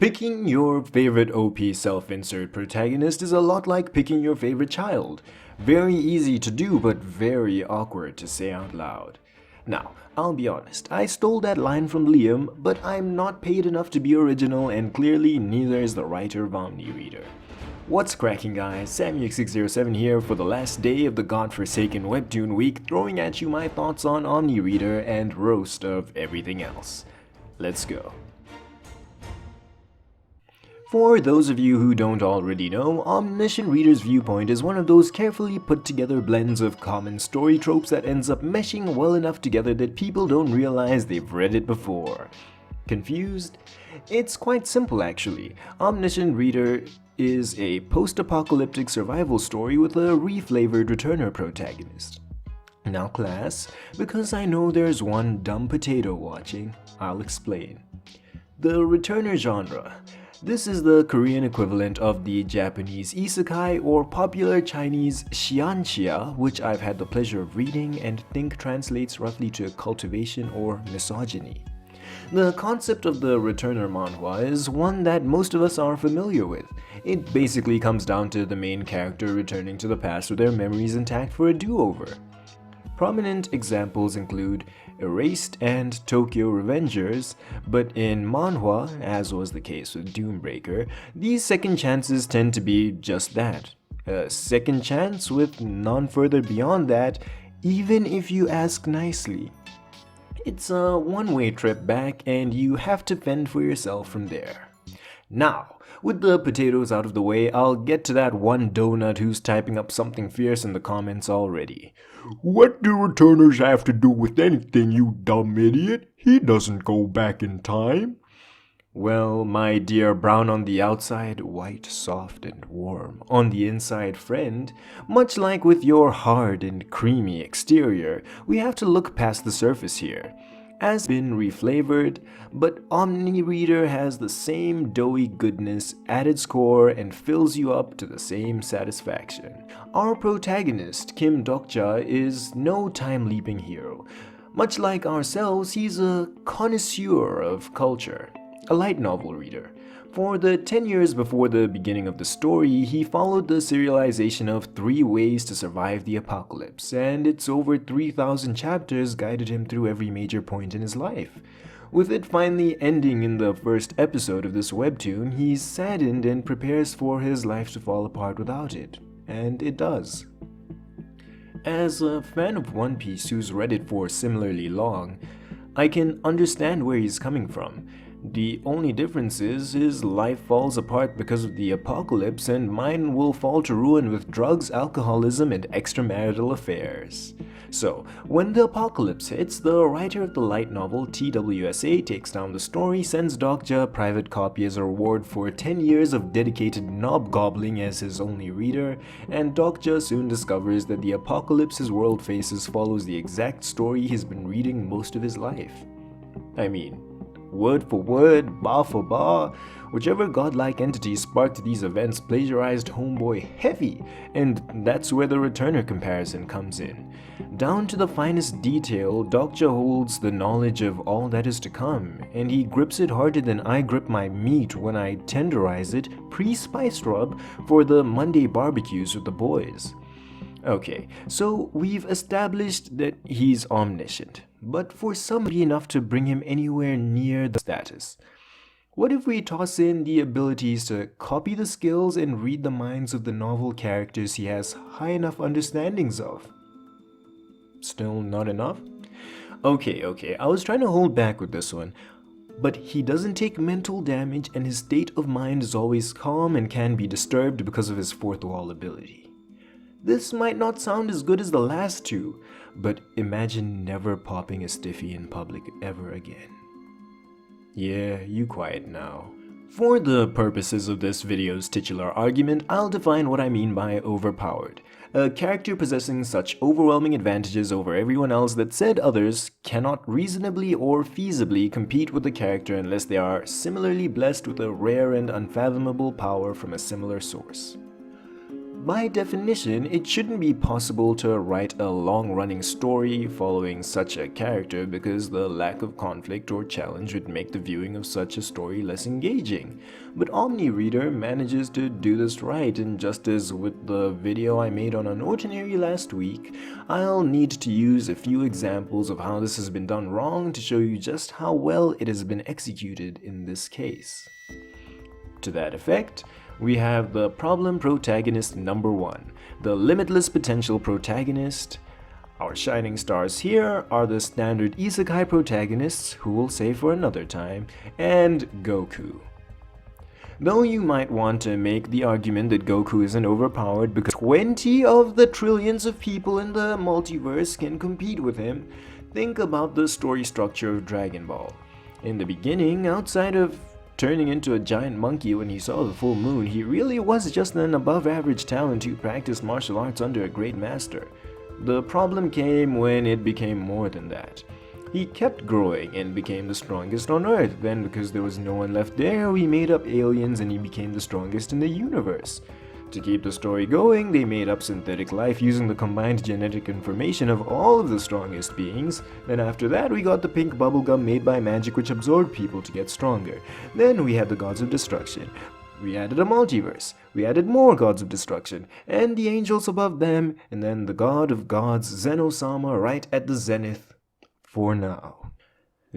Picking your favorite OP self-insert protagonist is a lot like picking your favorite child. Very easy to do, but very awkward to say out loud. Now, I'll be honest, I stole that line from Liam, but I'm not paid enough to be original, and clearly neither is the writer of OmniReader. What's cracking, guys? SammyX607 here for the last day of the godforsaken Webtoon week, throwing at you my thoughts on OmniReader and roast of everything else. Let's go. For those of you who don't already know, Omniscient Reader's Viewpoint is one of those carefully put together blends of common story tropes that ends up meshing well enough together that people don't realize they've read it before. Confused? It's quite simple actually. Omniscient Reader is a post-apocalyptic survival story with a reflavored returner protagonist. Now class, because I know there's one dumb potato watching, I'll explain. The returner genre. This is the Korean equivalent of the Japanese isekai or popular Chinese xianxia, which I've had the pleasure of reading and think translates roughly to cultivation or misogyny. The concept of the returner manhwa is one that most of us are familiar with. It basically comes down to the main character returning to the past with their memories intact for a do-over. Prominent examples include Erased and Tokyo Revengers, but in manhwa, as was the case with Doombreaker, these second chances tend to be just that. A second chance with none further beyond that, even if you ask nicely. It's a one-way trip back and you have to fend for yourself from there. Now, with the potatoes out of the way, I'll get to that one donut who's typing up something fierce in the comments already. What do returners have to do with anything, you dumb idiot? He doesn't go back in time. Well, my dear brown on the outside, white, soft, and warm on the inside friend, much like with your hard and creamy exterior, we have to look past the surface here. Has been reflavored, but OmniReader has the same doughy goodness at its core and fills you up to the same satisfaction. Our protagonist, Kim Dokja, is no time-leaping hero. Much like ourselves, he's a connoisseur of culture, a light novel reader. For the 10 years before the beginning of the story, he followed the serialization of 3 Ways to Survive the Apocalypse, and its over 3,000 chapters guided him through every major point in his life. With it finally ending in the first episode of this webtoon, he's saddened and prepares for his life to fall apart without it. And it does. As a fan of One Piece who's read it for similarly long, I can understand where he's coming from. The only difference is his life falls apart because of the apocalypse, and mine will fall to ruin with drugs, alcoholism, and extramarital affairs. So, when the apocalypse hits, the writer of the light novel TWSA takes down the story, sends Dokja a private copy as a reward for 10 years of dedicated knob-gobbling as his only reader, and Dokja soon discovers that the apocalypse his world faces follows the exact story he's been reading most of his life. I mean, word for word, bar for bar, whichever godlike entity sparked these events plagiarized Homeboy heavy, and that's where the returner comparison comes in. Down to the finest detail, Dokja holds the knowledge of all that is to come, and he grips it harder than I grip my meat when I tenderize it pre-spice rub for the Monday barbecues with the boys. Okay, so we've established that he's omniscient, but for somebody enough to bring him anywhere near the status. What if we toss in the abilities to copy the skills and read the minds of the novel characters he has high enough understandings of? Still not enough? Okay, I was trying to hold back with this one. But he doesn't take mental damage and his state of mind is always calm and can be disturbed because of his fourth wall ability. This might not sound as good as the last two, but imagine never popping a stiffy in public ever again. Yeah, you quiet now. For the purposes of this video's titular argument, I'll define what I mean by overpowered. A character possessing such overwhelming advantages over everyone else that said others cannot reasonably or feasibly compete with the character unless they are similarly blessed with a rare and unfathomable power from a similar source. By definition, it shouldn't be possible to write a long-running story following such a character because the lack of conflict or challenge would make the viewing of such a story less engaging. But OmniReader manages to do this right, and just as with the video I made on Unordinary last week, I'll need to use a few examples of how this has been done wrong to show you just how well it has been executed in this case. To that effect, we have the problem protagonist number 1, the limitless potential protagonist. Our shining stars here are the standard isekai protagonists, who we'll save for another time, and Goku. Though you might want to make the argument that Goku isn't overpowered because 20 of the trillions of people in the multiverse can compete with him, think about the story structure of Dragon Ball. In the beginning, outside of turning into a giant monkey when he saw the full moon, he really was just an above-average talent who practiced martial arts under a great master. The problem came when it became more than that. He kept growing and became the strongest on Earth. Then, because there was no one left there, we made up aliens and he became the strongest in the universe. To keep the story going, they made up synthetic life using the combined genetic information of all of the strongest beings. Then after that, we got the pink bubblegum made by magic which absorbed people to get stronger. Then we had the gods of destruction. We added a multiverse. We added more gods of destruction, and the angels above them, and then the god of gods, Zeno-sama, right at the zenith. For now.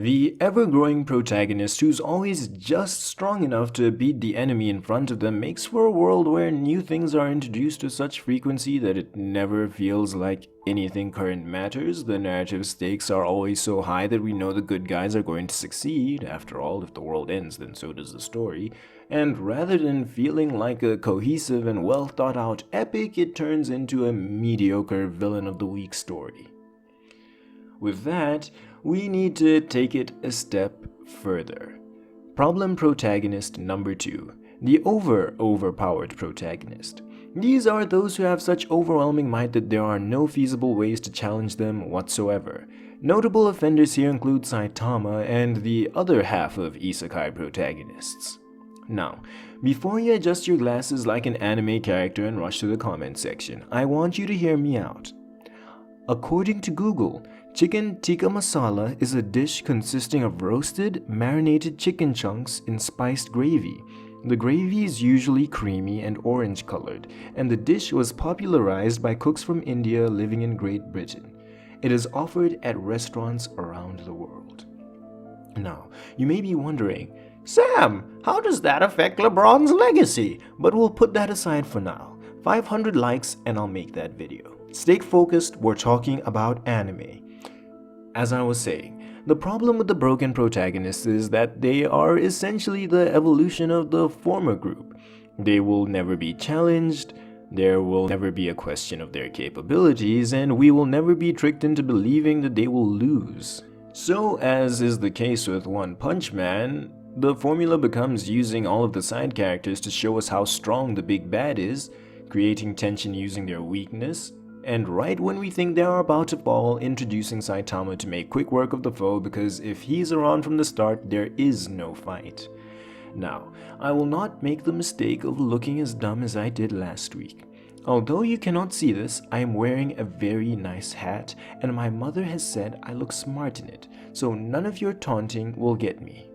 The ever-growing protagonist who's always just strong enough to beat the enemy in front of them makes for a world where new things are introduced to such frequency that it never feels like anything current matters. The narrative stakes are always so high that we know the good guys are going to succeed. After all, if the world ends, then so does the story. And rather than feeling like a cohesive and well-thought-out epic, it turns into a mediocre villain of the week story. With that, we need to take it a step further. Problem protagonist number 2, the overpowered protagonist. These are those who have such overwhelming might that there are no feasible ways to challenge them whatsoever. Notable offenders here include Saitama and the other half of isekai protagonists. Now, before you adjust your glasses like an anime character and rush to the comment section, I want you to hear me out. According to Google, chicken tikka masala is a dish consisting of roasted, marinated chicken chunks in spiced gravy. The gravy is usually creamy and orange colored, and the dish was popularized by cooks from India living in Great Britain. It is offered at restaurants around the world. Now, you may be wondering, Sam, how does that affect LeBron's legacy? But we'll put that aside for now. 500 likes and I'll make that video. Stay focused, we're talking about anime. As I was saying, the problem with the broken protagonists is that they are essentially the evolution of the former group. They will never be challenged, there will never be a question of their capabilities, and we will never be tricked into believing that they will lose. So, as is the case with One Punch Man, the formula becomes using all of the side characters to show us how strong the big bad is, creating tension using their weakness, and right when we think they are about to fall, introducing Saitama to make quick work of the foe because if he's around from the start, there is no fight. Now, I will not make the mistake of looking as dumb as I did last week. Although you cannot see this, I am wearing a very nice hat, and my mother has said I look smart in it, so none of your taunting will get me.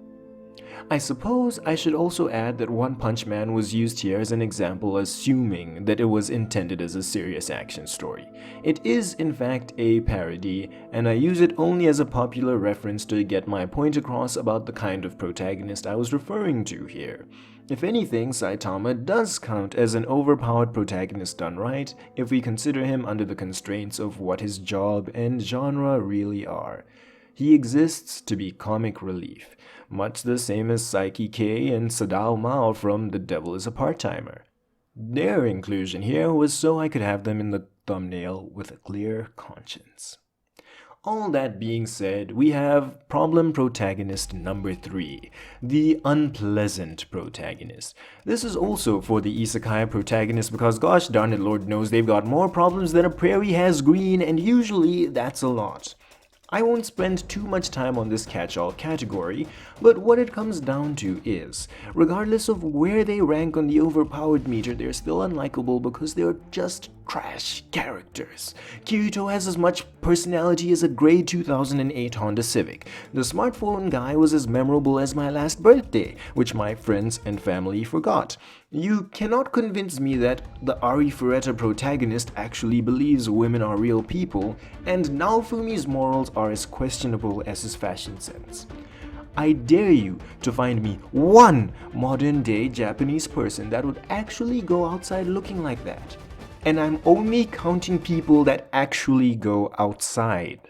I suppose I should also add that One Punch Man was used here as an example, assuming that it was intended as a serious action story. It is in fact a parody, and I use it only as a popular reference to get my point across about the kind of protagonist I was referring to here. If anything, Saitama does count as an overpowered protagonist done right, if we consider him under the constraints of what his job and genre really are. He exists to be comic relief, much the same as Saiki K and Sadao Mao from The Devil is a Part-Timer. Their inclusion here was so I could have them in the thumbnail with a clear conscience. All that being said, we have problem protagonist number 3, the unpleasant protagonist. This is also for the isekai protagonist because gosh darn it, Lord knows they've got more problems than a prairie has green, and usually that's a lot. I won't spend too much time on this catch-all category, but what it comes down to is, regardless of where they rank on the overpowered meter, they're still unlikable because they're just trash characters. Kirito has as much personality as a grey 2008 Honda Civic. The smartphone guy was as memorable as my last birthday, which my friends and family forgot. You cannot convince me that the Ari Fureta protagonist actually believes women are real people, and Naofumi's morals are as questionable as his fashion sense. I dare you to find me one modern-day Japanese person that would actually go outside looking like that. And I'm only counting people that actually go outside.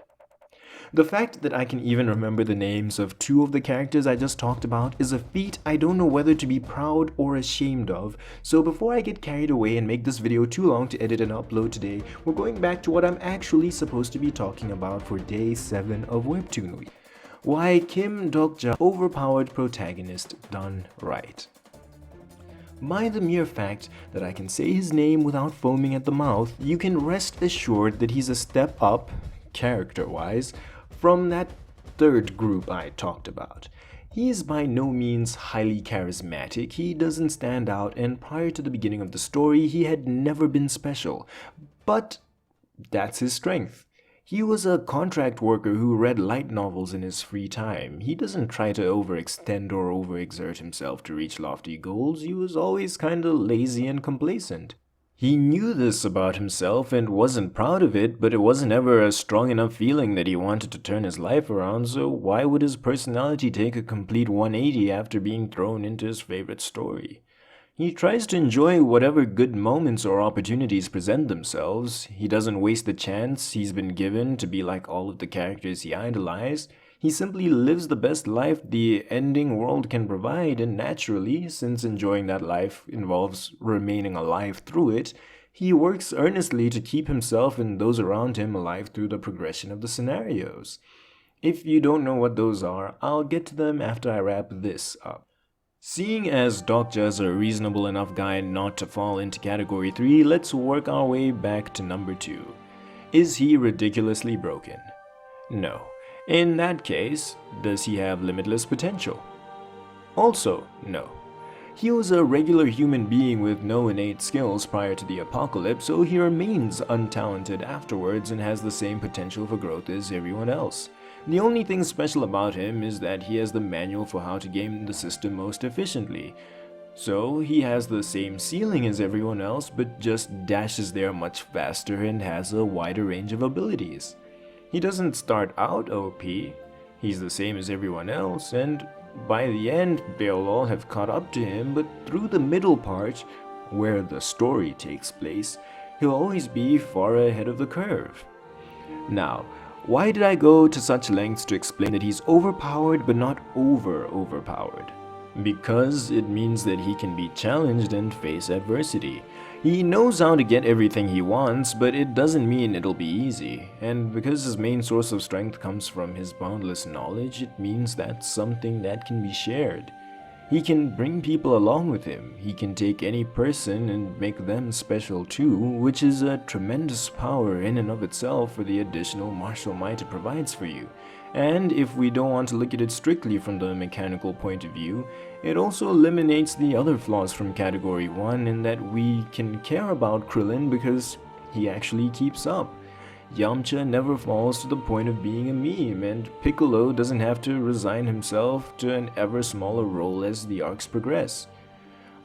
The fact that I can even remember the names of two of the characters I just talked about is a feat I don't know whether to be proud or ashamed of, so before I get carried away and make this video too long to edit and upload today, we're going back to what I'm actually supposed to be talking about for day 7 of Webtoon Week. Why Kim Dokja, overpowered protagonist done right. By the mere fact that I can say his name without foaming at the mouth, you can rest assured that he's a step up, character-wise, from that third group I talked about. He is by no means highly charismatic, he doesn't stand out, and prior to the beginning of the story, he had never been special. But that's his strength. He was a contract worker who read light novels in his free time. He doesn't try to overextend or overexert himself to reach lofty goals. He was always kinda lazy and complacent. He knew this about himself and wasn't proud of it, but it wasn't ever a strong enough feeling that he wanted to turn his life around, so why would his personality take a complete 180 after being thrown into his favorite story? He tries to enjoy whatever good moments or opportunities present themselves. He doesn't waste the chance he's been given to be like all of the characters he idolized. He simply lives the best life the ending world can provide, and naturally, since enjoying that life involves remaining alive through it, he works earnestly to keep himself and those around him alive through the progression of the scenarios. If you don't know what those are, I'll get to them after I wrap this up. Seeing as Dokja is a reasonable enough guy not to fall into category 3, let's work our way back to number 2. Is he ridiculously broken? No. In that case, does he have limitless potential? Also, no. He was a regular human being with no innate skills prior to the apocalypse, so he remains untalented afterwards and has the same potential for growth as everyone else. The only thing special about him is that he has the manual for how to game the system most efficiently. So he has the same ceiling as everyone else, but just dashes there much faster and has a wider range of abilities. He doesn't start out OP, he's the same as everyone else, and by the end they'll all have caught up to him, but through the middle part, where the story takes place, he'll always be far ahead of the curve. Now, why did I go to such lengths to explain that he's overpowered but not overpowered? Because it means that he can be challenged and face adversity. He knows how to get everything he wants, but it doesn't mean it'll be easy. And because his main source of strength comes from his boundless knowledge, it means that's something that can be shared. He can bring people along with him. He can take any person and make them special too, which is a tremendous power in and of itself for the additional martial might it provides for you. And if we don't want to look at it strictly from the mechanical point of view, it also eliminates the other flaws from category 1 in that we can care about Krillin because he actually keeps up. Yamcha never falls to the point of being a meme, and Piccolo doesn't have to resign himself to an ever smaller role as the arcs progress.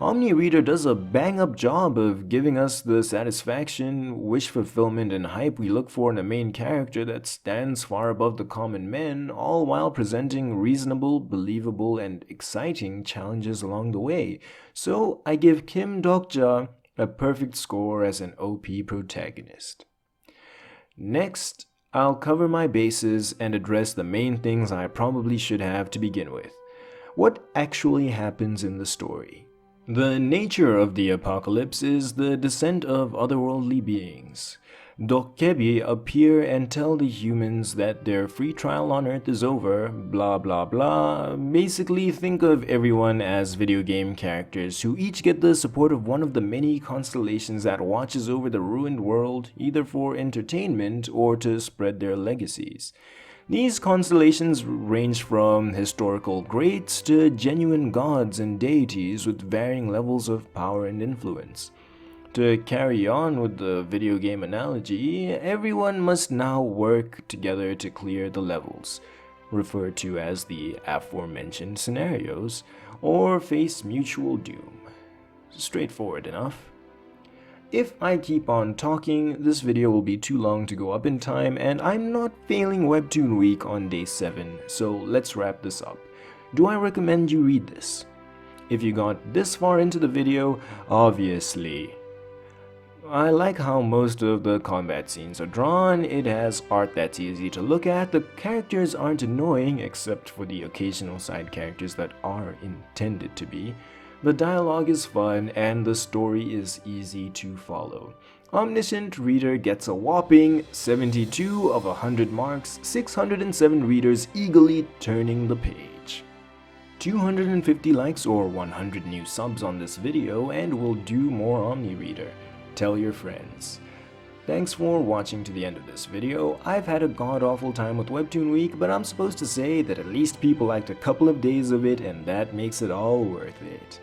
Omni Reader does a bang-up job of giving us the satisfaction, wish fulfillment, and hype we look for in a main character that stands far above the common men, all while presenting reasonable, believable, and exciting challenges along the way. So I give Kim Dokja a perfect score as an OP protagonist. Next, I'll cover my bases and address the main things I probably should have to begin with. What actually happens in the story? The nature of the apocalypse is the descent of otherworldly beings. Dokkebi appear and tell the humans that their free trial on Earth is over, blah blah blah. Basically, think of everyone as video game characters who each get the support of one of the many constellations that watches over the ruined world, either for entertainment or to spread their legacies. These constellations range from historical greats to genuine gods and deities with varying levels of power and influence. To carry on with the video game analogy, everyone must now work together to clear the levels, referred to as the aforementioned scenarios, or face mutual doom. Straightforward enough. If I keep on talking, this video will be too long to go up in time, and I'm not failing Webtoon Week on day 7, so let's wrap this up. Do I recommend you read this? If you got this far into the video, obviously. I like how most of the combat scenes are drawn. It has art that's easy to look at, the characters aren't annoying except for the occasional side characters that are intended to be. The dialogue is fun, and the story is easy to follow. Omniscient Reader gets a whopping 72 of 100 marks, 607 readers eagerly turning the page. 250 likes or 100 new subs on this video and we'll do more OmniReader. Tell your friends. Thanks for watching to the end of this video. I've had a god-awful time with Webtoon Week, but I'm supposed to say that at least people liked a couple of days of it, and that makes it all worth it.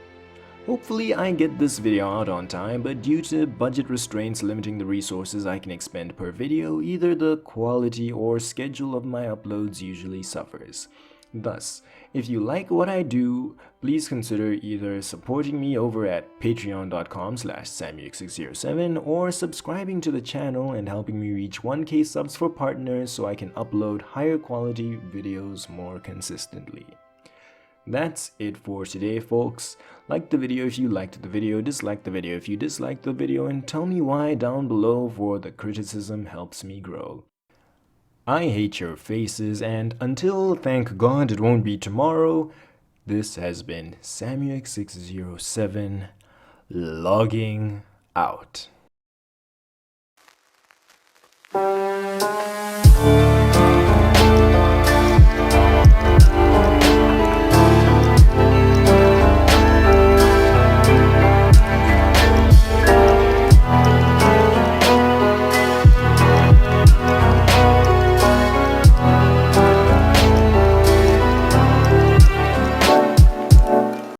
Hopefully I get this video out on time, but due to budget restraints limiting the resources I can expend per video, either the quality or schedule of my uploads usually suffers. Thus, if you like what I do, please consider either supporting me over at patreon.com/samuix607 or subscribing to the channel and helping me reach 1K subs for partners so I can upload higher quality videos more consistently. That's it for today, folks. Like the video if you liked the video, dislike the video if you disliked the video, and tell me why down below, for the criticism helps me grow. I hate your faces, and until, thank God, it won't be tomorrow, this has been Samuix607 logging out.